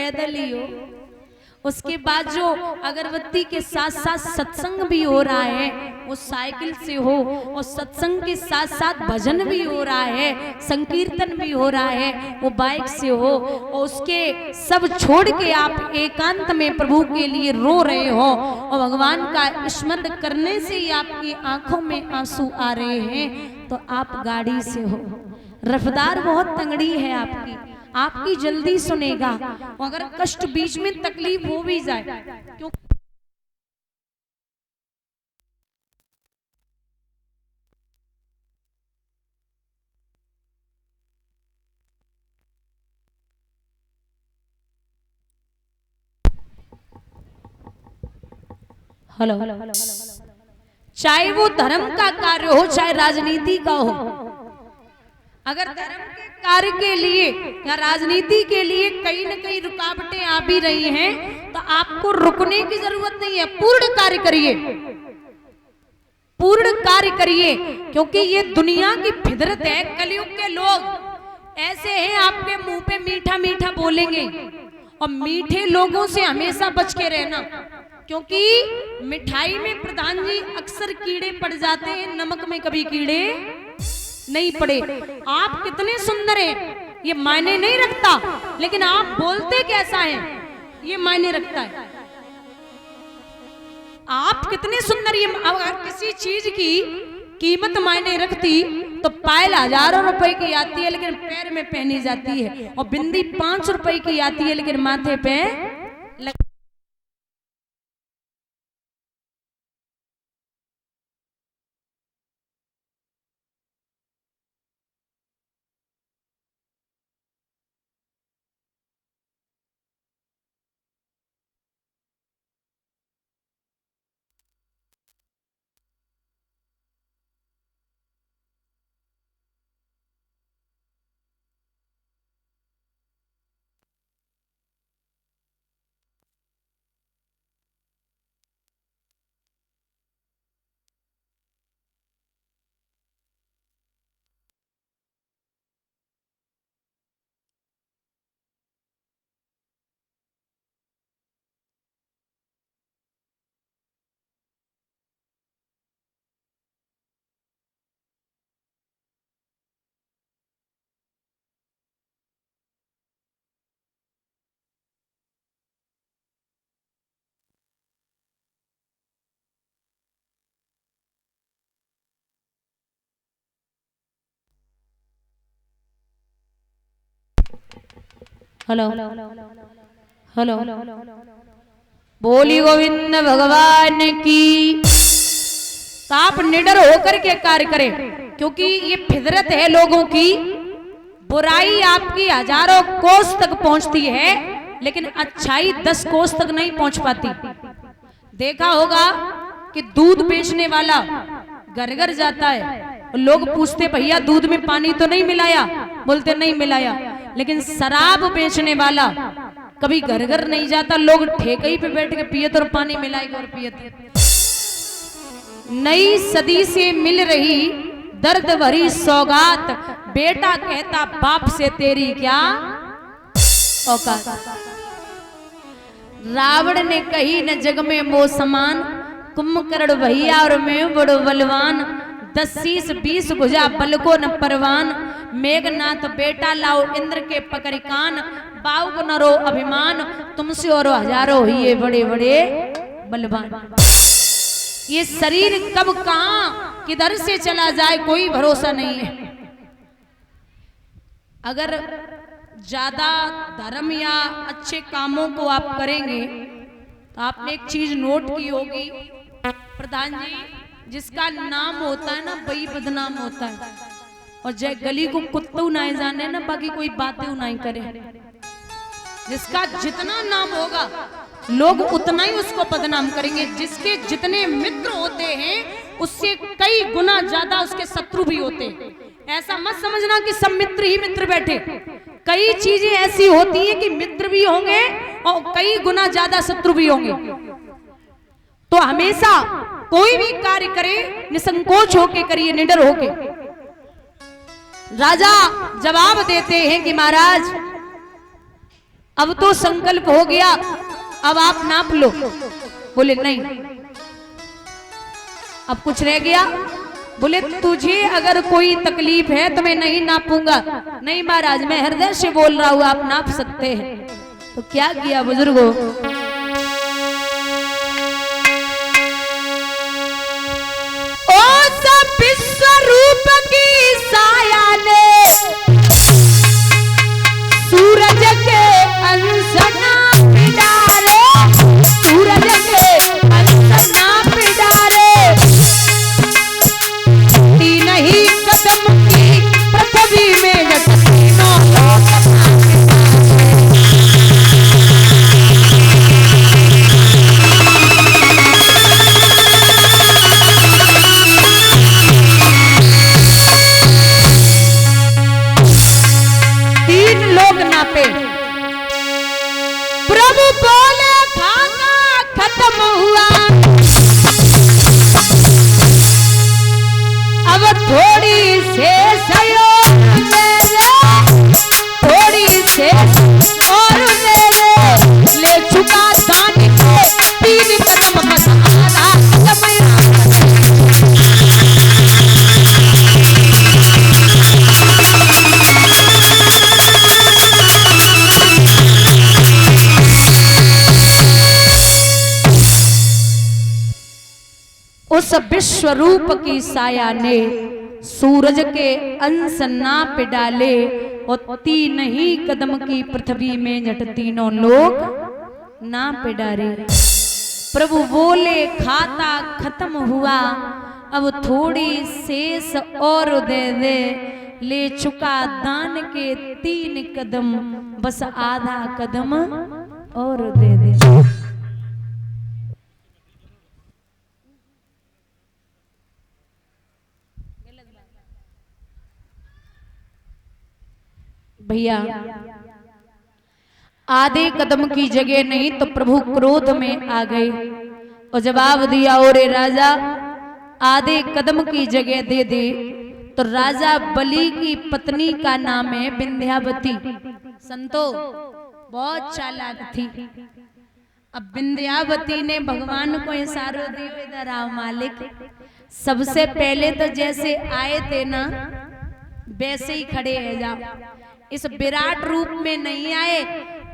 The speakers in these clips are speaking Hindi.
पैदल ही हो, उसके बाद जो अगरबत्ती के साथ साथ सत्संग भी हो रहा है वो साइकिल से हो, और सत्संग के साथ साथ भजन भी हो रहा है, संकीर्तन भी हो रहा है वो बाइक से हो, और उसके सब छोड़ के आप एकांत में प्रभु के लिए रो रहे हो और भगवान का स्मरण करने से ही आपकी आंखों में आंसू आ रहे हैं, तो आप गाड़ी से हो। रफ्तार बहुत तंगड़ी है आपकी जल्दी सुनेगा, अगर कष्ट बीच में तकलीफ हो भी जाए क्यों। हेलो, चाहे वो धर्म का कार्य हो चाहे राजनीति का हो, अगर धर्म के कार्य के लिए या राजनीति के लिए कहीं न कहीं रुकावटें आ भी रही हैं तो आपको रुकने की जरूरत नहीं है, पूर्ण कार्य करिए, पूर्ण कार्य करिए, क्योंकि ये दुनिया की फितरत है। कलयुग के लोग ऐसे हैं, आपके मुंह पे मीठा मीठा बोलेंगे, और मीठे लोगों से हमेशा बच के रहना, क्योंकि मिठाई में प्रधान जी अक्सर कीड़े पड़ जाते हैं, नमक में कभी कीड़े नहीं पड़े। आप कितने सुंदर हैं ये मायने नहीं रखता, लेकिन आप बोलते कैसा हैं ये मायने रखता है। आप कितने सुंदर, ये अगर किसी चीज की कीमत मायने रखती तो पायल हजारों रुपए की आती है लेकिन पैर में पहनी जाती है, और बिंदी 5 रुपए की आती है लेकिन माथे पे लग। हेलो हेलो, बोली गोविंद भगवान की। तो आप निडर होकर के कार्य करें, क्योंकि ये फितरत है लोगों की, बुराई आपकी हजारों कोस तक पहुंचती है लेकिन अच्छाई 10 कोस तक नहीं पहुंच पाती। देखा होगा कि दूध बेचने वाला घर घर जाता है, लोग पूछते भैया दूध में पानी तो नहीं मिलाया, बोलते नहीं मिलाया, लेकिन शराब बेचने वाला कभी घर घर नहीं जाता, लोग ठेके ही पे बैठ के पियत और पानी मिलाएगा और पियत। नई सदी से मिल रही दर्द भरी सौगात, बेटा कहता बाप से तेरी क्या औकात। रावण ने कही न जग में मो समान, कुंभकर्ण भैया और मैं बड़ो बलवान, 10 शीश 20 भुजा बल को न परवान, मेघनाथ बेटा लाओ इंद्र के पकड़ कान, बाऊ को न रो अभिमान, तुमसे और हजारों ही ये बड़े बड़े बलवान। ये शरीर कब कहां किधर से चला जाए कोई भरोसा नहीं है। अगर ज्यादा धर्म या अच्छे कामों को आप करेंगे तो आपने एक चीज नोट की होगी प्रधान जी, जिसका नाम होता है ना वही बदनाम होता है, और जय गली को कुत्तू ना जाने ना बाकी कोई बातें नहीं करे। जिसका जितना नाम होगा लोग उतना ही उसको बदनाम करेंगे। जिसके जितने मित्र होते हैं उससे कई गुना ज्यादा उसके शत्रु भी होते हैं। ऐसा मत समझना कि सब मित्र ही मित्र बैठे, कई चीजें ऐसी होती हैं कि मित्र भी होंगे और कई गुना ज्यादा शत्रु भी होंगे। तो हमेशा कोई भी कार्य करे निसंकोच होके करिए, निडर होके। राजा जवाब देते हैं कि महाराज अब तो संकल्प हो गया, अब आप नाप लो। बोले नहीं, अब कुछ रह गया? बोले तुझे अगर कोई तकलीफ है तो मैं नहीं नापूंगा। नहीं महाराज, मैं हृदय से बोल रहा हूं, आप नाप सकते हैं। तो क्या किया बुजुर्गों, ओ सब विश्व रूप की साया ने सूरज के अंश नाप डाले, सूरज के अंश नाप डाले, तीन ही कदम की पृथ्वी में तीनों लोग नापे। प्रभु बोले खाना खत्म हुआ, अब थोड़ी शेष थोड़ी शेष और ले चुका दान को 3 कदम बस आधा कदम। उस विश्व रूप की साया ने सूरज के अंश नाप डाले और 3 ही कदम की पृथ्वी में झट तीनों लोग नाप डाले। प्रभु बोले खाता खत्म हुआ, अब थोड़ी शेष और दे दे, ले चुका दान के 3 कदम, बस आधा कदम और दे दे। भैया आधे कदम की जगह नहीं तो प्रभु क्रोध में आ गए और जवाब दिया, और राजा आधे कदम की जगह दे दे। तो राजा बलि की पत्नी का नाम है विंध्यावती। संतो बहुत चालाक थी। अब विंध्यावती ने भगवान को इशारा दिया, राव मालिक सबसे पहले तो जैसे आए थे ना वैसे ही खड़े रह जाओ, इस विराट रूप में नहीं आए।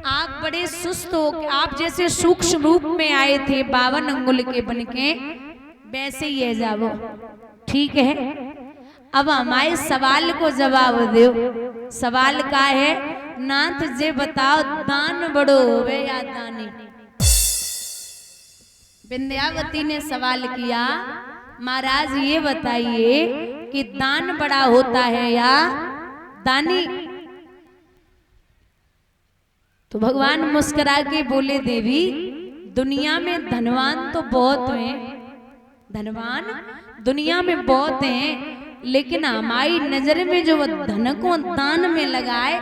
आप बड़े सुस्त हो, आप जैसे सूक्ष्म रूप में आए थे 52 अंगुल के बन के, वैसे ही है जाओ, ठीक है। अब हमारे सवाल को जवाब दो। सवाल का है, नाथ जी बताओ दान बड़ो होवे या दानी? विंध्यावती ने सवाल किया, महाराज ये बताइए कि दान बड़ा होता है या दानी? तो भगवान मुस्कुरा के बोले, देवी दुनिया में धनवान तो बहुत हैं, धनवान दुनिया में बहुत हैं, लेकिन हमारी नजर में जो धन को दान में लगाए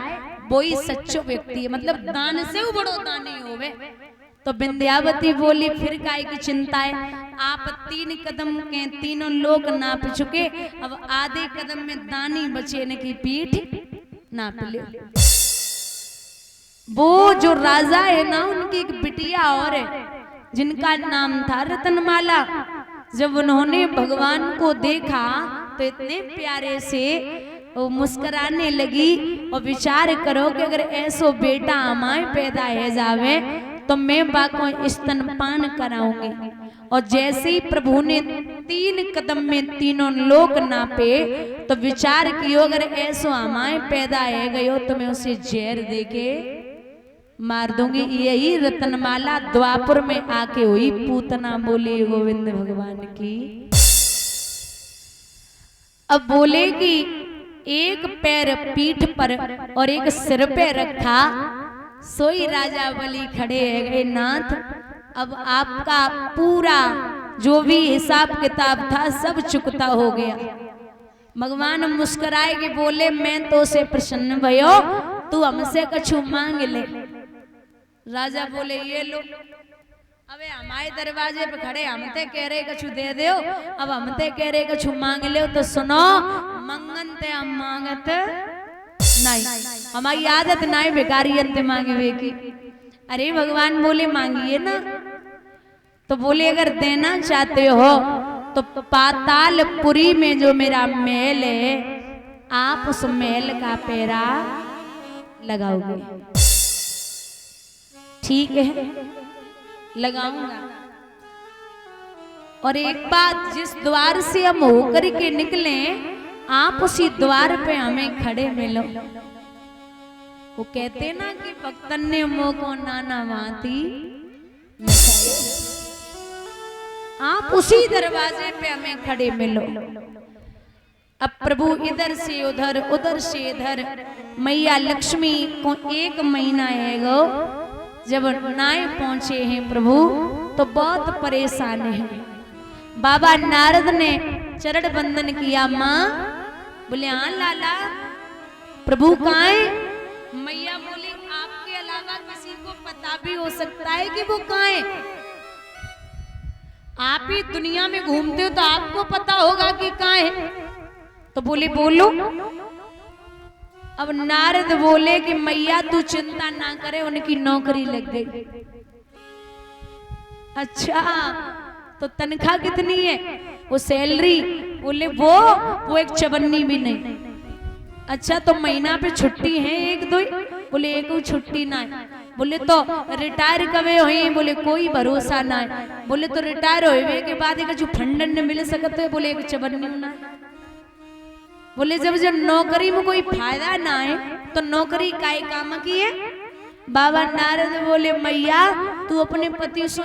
वही सच्चो व्यक्ति है, मतलब दान से वो बड़ो दानी होवे। तो विंध्यावती बोली, फिर काय की चिंता है, आप 3 कदम के तीनों लोग नाप चुके, अब आधे कदम में दानी बचे न की पीठ नाप ले। वो जो राजा है ना, उनकी एक बिटिया और है जिनका नाम था रतनमाला। जब उन्होंने भगवान को देखा तो इतने प्यारे से वो मुस्कुराने लगी। और विचार करो कि अगर ऐसो बेटा हमारे पैदा है जावे तो मैं बाको स्तनपान कराऊंगी। और जैसे ही प्रभु ने 3 कदम में तीनों लोग नापे तो विचार कियो, अगर ऐसो हमारे पैदा है गयो तो मैं उसे जहर देके मार दूंगी। यही रतनमाला द्वापर में आके हुई पूतना। बोले गोविंद भगवान की। अब बोले कि एक पैर पीठ पर और एक सिर पे रखा, सोई राजा बलि खड़े है। नाथ अब आपका पूरा जो भी हिसाब किताब था सब चुकता हो गया। भगवान मुस्कुराए के बोले, मैं तो से प्रसन्न भयो, तू हमसे कछु मांग ले। राजा बोले, ये लो। अबे हमारे दरवाजे पे खड़े हमते कह रहे कछु दे दो, अब हमते कह रहे कछु मांग ले। तो सुनो, मंगन ते हम मांगत नहीं, हमारी आदत नहीं भिखारी अंत मांगे की। अरे भगवान बोले मांगिए ना। तो बोले अगर देना चाहते हो तो पातालपुरी में जो मेरा महल है आप उस महल का पेरा लगाओगे। ठीक है, लगाऊंगा। और एक बात, जिस द्वार से हम होकर के निकले आप उसी द्वार पे हमें खड़े मिलो। वो कहते ना कि भक्तन ने मोह को नाना भांति, आप उसी दरवाजे पे हमें खड़े मिलो। अब प्रभु इधर से उधर, उधर से इधर, मैया लक्ष्मी को 1 महीना है गो जब नाए पहुंचे हैं प्रभु तो बहुत परेशान है। बाबा नारद ने चरण बंदन किया। माँ बोले हाँ लाला, प्रभु कहाँ है? मैया बोली आपके अलावा किसी को पता भी हो सकता है कि वो कहाँ है? आप ही दुनिया में घूमते हो तो आपको पता होगा कि कहाँ है। तो बोले बोलो। अब नारद बोले कि मैया तू चिंता ना करे, उनकी नौकरी लग गई। अच्छा तो तनख्वाह कितनी है? वो सैलरी? बोले वो एक चवन्नी भी नहीं। अच्छा तो महीना पे छुट्टी है 1-2? बोले एक छुट्टी ना है। बोले तो रिटायर कवे हुई? बोले कोई भरोसा ना है। बोले तो रिटायर होए के बाद एक जो फंडन ने मिल सकते? बोले एक चवन्नी ना। बोले जब नौकरी में कोई फायदा ना है तो नौकरी काय काम की है? बाबा नारद बोले मैया तू अपने पति से